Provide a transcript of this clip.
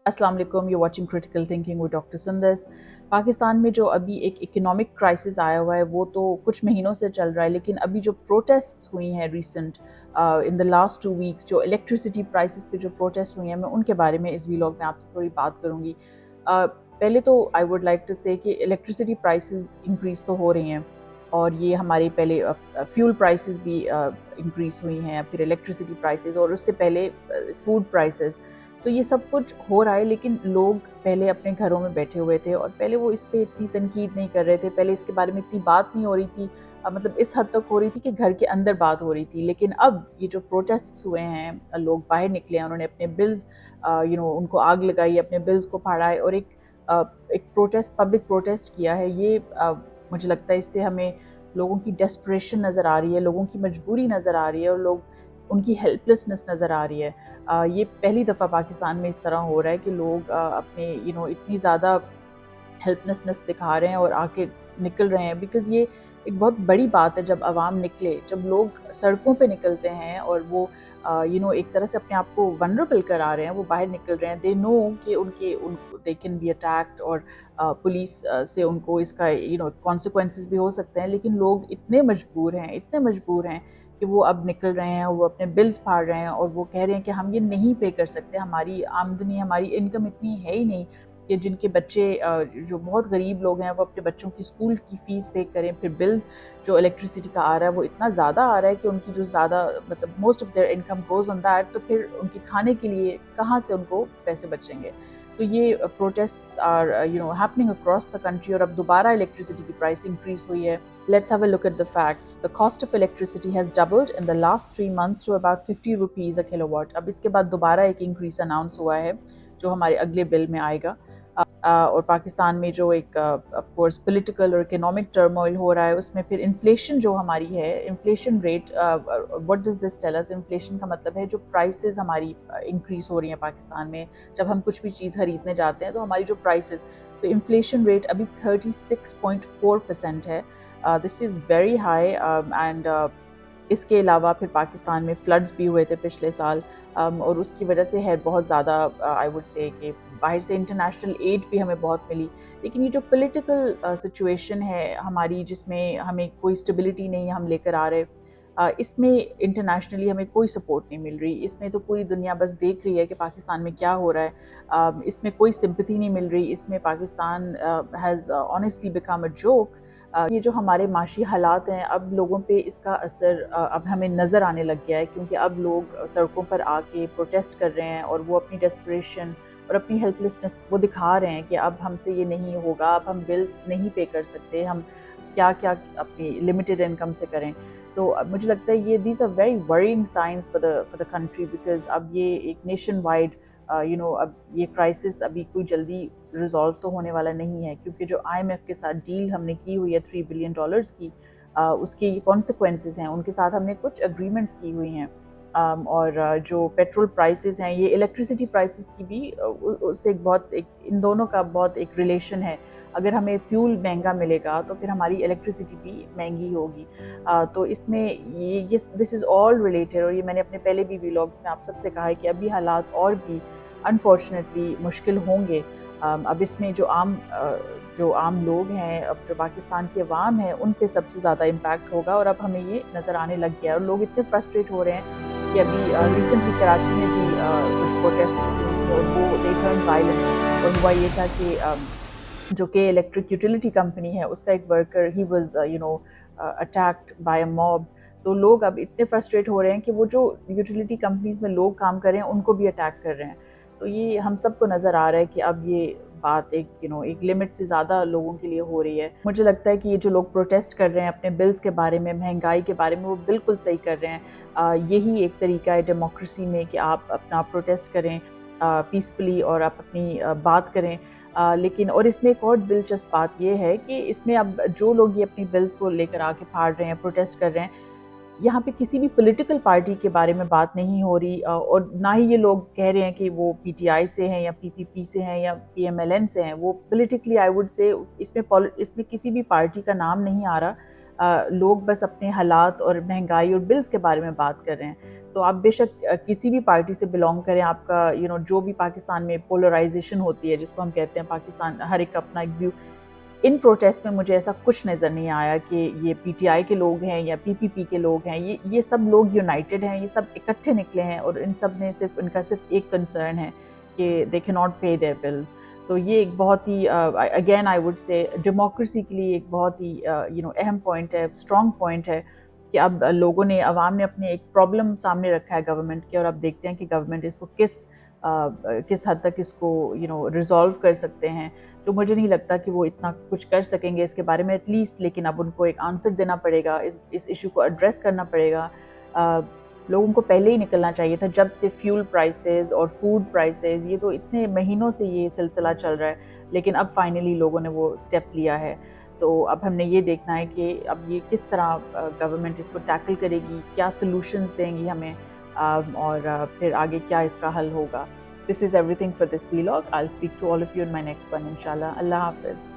अस्सलाम वालेकुम, you watching critical thinking with doctor Sundas. Pakistan में जो अभी एक इकोनॉमिक क्राइसिस आया हुआ है वो तो कुछ महीनों से चल रहा है, लेकिन अभी जो प्रोटेस्ट्स हुई हैं recent in the last 2 weeks, जो इलेक्ट्रिसिटी प्राइसेस पे जो प्रोटेस्ट हुई हैं, मैं उनके बारे में इस वीलॉग में आपसे थोड़ी बात करूँगी। पहले तो आई वुड लाइक टू से कि इलेक्ट्रिसिटी प्राइसेस इंक्रीज़ तो हो रही हैं, और ये हमारे पहले फ्यूल प्राइसेस भी इंक्रीज़ हुई हैं, फिर इलेक्ट्रिसिटी प्राइसेस, और उससे पहले फूड प्राइसेस। सो ये सब कुछ हो रहा है, लेकिन लोग पहले अपने घरों में बैठे हुए थे और पहले वो इस पे इतनी तनकीद नहीं कर रहे थे, पहले इसके बारे में इतनी बात नहीं हो रही थी। मतलब इस हद तक हो रही थी कि घर के अंदर बात हो रही थी, लेकिन अब ये जो प्रोटेस्ट्स हुए हैं, लोग बाहर निकले हैं, उन्होंने अपने बिल्स उनको आग लगाई, अपने बिल्स को फाड़ा है, और एक प्रोटेस्ट, पब्लिक प्रोटेस्ट किया है। ये मुझे लगता है इससे हमें लोगों की डेस्परेशन नज़र आ रही है, लोगों की मजबूरी नज़र आ रही है, और लोग उनकी हेल्पलेसनेस नज़र आ रही है। ये पहली दफ़ा पाकिस्तान में इस तरह हो रहा है कि लोग अपने इतनी ज़्यादा हेल्पलेसनेस दिखा रहे हैं और आके निकल रहे हैं, बिकॉज़ ये एक बहुत बड़ी बात है जब आवाम निकले, जब लोग सड़कों पे निकलते हैं और वो एक तरह से अपने आप को वल्नरेबल करा रहे हैं, वो बाहर निकल रहे हैं। दे नो कि दे कैन बी अटैक्ड, और पुलिस से उनको इसका कॉन्सिक्वेंसेस भी हो सकते हैं, लेकिन लोग इतने मजबूर हैं कि वो अब निकल रहे हैं, वो अपने बिल्स फाड़ रहे हैं, और वो कह रहे हैं कि हम ये नहीं पे कर सकते, हमारी आमदनी, हमारी इनकम इतनी है ही नहीं कि जिनके बच्चे जो बहुत गरीब लोग हैं वो अपने बच्चों की स्कूल की फ़ीस पे करें। फिर बिल जो इलेक्ट्रिसिटी का आ रहा है वो इतना ज़्यादा आ रहा है कि उनकी जो ज़्यादा, मतलब most of their income goes on that, तो फिर उनके खाने के लिए कहाँ से उनको पैसे बचेंगे। तो ये protests are happening across the country, और अब दोबारा इलेक्ट्रिसिटी की प्राइस इंक्रीज़ हुई है। Let's have a look at the facts. The cost of electricity has doubled in the last 3 months to about 50 rupees a kilowatt. अब इसके बाद दोबारा एक इंक्रीज अनाउंस हुआ है जो हमारे अगले बिल में आएगा। और पाकिस्तान में जो एक ऑफ कोर्स पॉलिटिकल और इकोनॉमिक टर्मोइल हो रहा है, उसमें फिर इन्फ्लेशन जो हमारी है, inflation rate, what does this tell us? Inflation का मतलब है जो प्राइसेस हमारी इंक्रीज हो रही हैं पाकिस्तान में। जब हम कुछ भी चीज़ खरीदने जाते हैं तो हमारी जो प्राइसेस, तो इन्फ्लेशन रेट अभी 36.4% है। This is very high. And इसके अलावा फिर पाकिस्तान में फ्लड्स भी हुए थे पिछले साल, और उसकी वजह से है बहुत ज़्यादा, आई वुड से कि बाहर से इंटरनेशनल एड भी हमें बहुत मिली। लेकिन ये जो पॉलिटिकल सिचुएशन है हमारी, जिसमें हमें कोई स्टेबिलिटी नहीं हम लेकर आ रहे, इसमें इंटरनेशनली हमें कोई सपोर्ट नहीं मिल रही। इसमें तो पूरी दुनिया बस देख रही है कि पाकिस्तान में क्या हो रहा है। इसमें कोई सिंपैथी नहीं मिल रही। इसमें Pakistan has honestly become a joke. ये जो हमारे माशी हालात हैं, अब लोगों पे इसका असर अब हमें नज़र आने लग गया है, क्योंकि अब लोग सड़कों पर आके प्रोटेस्ट कर रहे हैं, और वो अपनी डेस्परेशन और अपनी हेल्पलेसनेस वो दिखा रहे हैं कि अब हमसे ये नहीं होगा, अब हम बिल्स नहीं पे कर सकते, हम क्या क्या अपनी लिमिटेड इनकम से करें। तो अब मुझे लगता है ये these are very worrying signs for the country, because अब ये एक नेशन वाइड अब ये क्राइसिस अभी कोई जल्दी रिजॉल्व तो होने वाला नहीं है, क्योंकि जो IMF के साथ डील हमने की हुई है $3 बिलियन की, उसके ये कॉन्सिक्वेंसेस हैं, उनके साथ हमने कुछ अग्रीमेंट्स की हुई हैं। और जो पेट्रोल प्राइसेस हैं, ये इलेक्ट्रिसिटी प्राइसेस की भी उससे एक इन दोनों का बहुत एक रिलेशन है। अगर हमें फ्यूल महंगा मिलेगा तो फिर हमारी इलेक्ट्रिसिटी भी महंगी होगी। तो इसमें ये दिस इज़ ऑल रिलेटेड, और ये मैंने अपने पहले भी व्लॉग्स में आप सबसे कहा है कि अभी हालात और भी अनफॉर्चुनेटली मुश्किल होंगे। अब इसमें जो आम लोग हैं, अब जो पाकिस्तान की अवाम है, उन पे सबसे ज़्यादा इम्पैक्ट होगा, और अब हमें ये नज़र आने लग गया है, और लोग इतने फ्रस्ट्रेट हो रहे हैं कि अभी रिसेंटली कराची में भी कुछ प्रोटेस्ट हुई थी, और वो दे टर्न वायलेंट। और हुआ ये था कि जो के इलेक्ट्रिक यूटिलिटी कंपनी है, उसका एक worker, he was attacked by a mob. तो लोग अब इतने फ्रस्ट्रेट हो रहे हैं कि वो जो यूटिलिटी कंपनीज में लोग काम कर रहे हैं उनको भी अटैक कर रहे हैं। तो ये हम सबको नज़र आ रहा है कि अब ये बात एक लिमिट से ज़्यादा लोगों के लिए हो रही है। मुझे लगता है कि ये जो लोग प्रोटेस्ट कर रहे हैं अपने बिल्स के बारे में, महंगाई के बारे में, वो बिल्कुल सही कर रहे हैं। यही एक तरीका है डेमोक्रेसी में कि आप अपना प्रोटेस्ट करें पीसफुली, और आप अपनी बात करें। लेकिन और इसमें एक और दिलचस्प बात ये है कि इसमें अब जो लोग ये अपनी बिल्स को लेकर आके फाड़ रहे हैं, प्रोटेस्ट कर रहे हैं, यहाँ पे किसी भी पॉलिटिकल पार्टी के बारे में बात नहीं हो रही, और ना ही ये लोग कह रहे हैं कि वो PTI से हैं या PPP से हैं या PMLN से हैं। वो पॉलिटिकली, आई वुड से, इसमें किसी भी पार्टी का नाम नहीं आ रहा। لوگ بس اپنے حالات اور مہنگائی اور بلز کے بارے میں بات کر رہے ہیں. تو آپ بے شک کسی بھی پارٹی سے بلانگ کریں، آپ کا جو بھی پاکستان میں پولرائزیشن ہوتی ہے جس کو ہم کہتے ہیں، پاکستان ہر ایک اپنا ایک ویو. ان پروٹیسٹ میں مجھے ایسا کچھ نظر نہیں آیا کہ یہ پی ٹی آئی کے لوگ ہیں یا پی پی پی کے لوگ ہیں. یہ سب لوگ یونائٹڈ ہیں، یہ سب اکٹھے نکلے ہیں، اور ان سب نے ان کا صرف ایک کنسرن ہے کہ دے کی ناٹ پے دیئر بلز. تو یہ ایک بہت ہی again I would say democracy کے لیے ایک بہت ہی اہم پوائنٹ ہے، اسٹرانگ پوائنٹ ہے کہ اب لوگوں نے، عوام نے اپنے ایک پرابلم سامنے رکھا ہے گورنمنٹ کے، اور اب دیکھتے ہیں کہ گورنمنٹ اس کو کس حد تک اس کو ریزالو کر سکتے ہیں. جو مجھے نہیں لگتا کہ وہ اتنا کچھ کر سکیں گے اس کے بارے میں ایٹ لیسٹ، لیکن اب ان کو ایک آنسر دینا پڑے گا، اس ایشو کو ایڈریس کرنا پڑے گا. لوگوں کو پہلے ہی نکلنا چاہیے تھا، جب سے فیول پرائسز اور فوڈ پرائسز، یہ تو اتنے مہینوں سے یہ سلسلہ چل رہا ہے، لیکن اب فائنلی لوگوں نے وہ اسٹیپ لیا ہے. تو اب ہم نے یہ دیکھنا ہے کہ اب یہ کس طرح گورنمنٹ اس کو ٹیکل کرے گی، کیا سلوشنز دیں گی ہمیں، اور پھر آگے کیا اس کا حل ہوگا. This is everything for this vlog. I'll speak to all of you in my next one, inshallah. Allah Hafiz.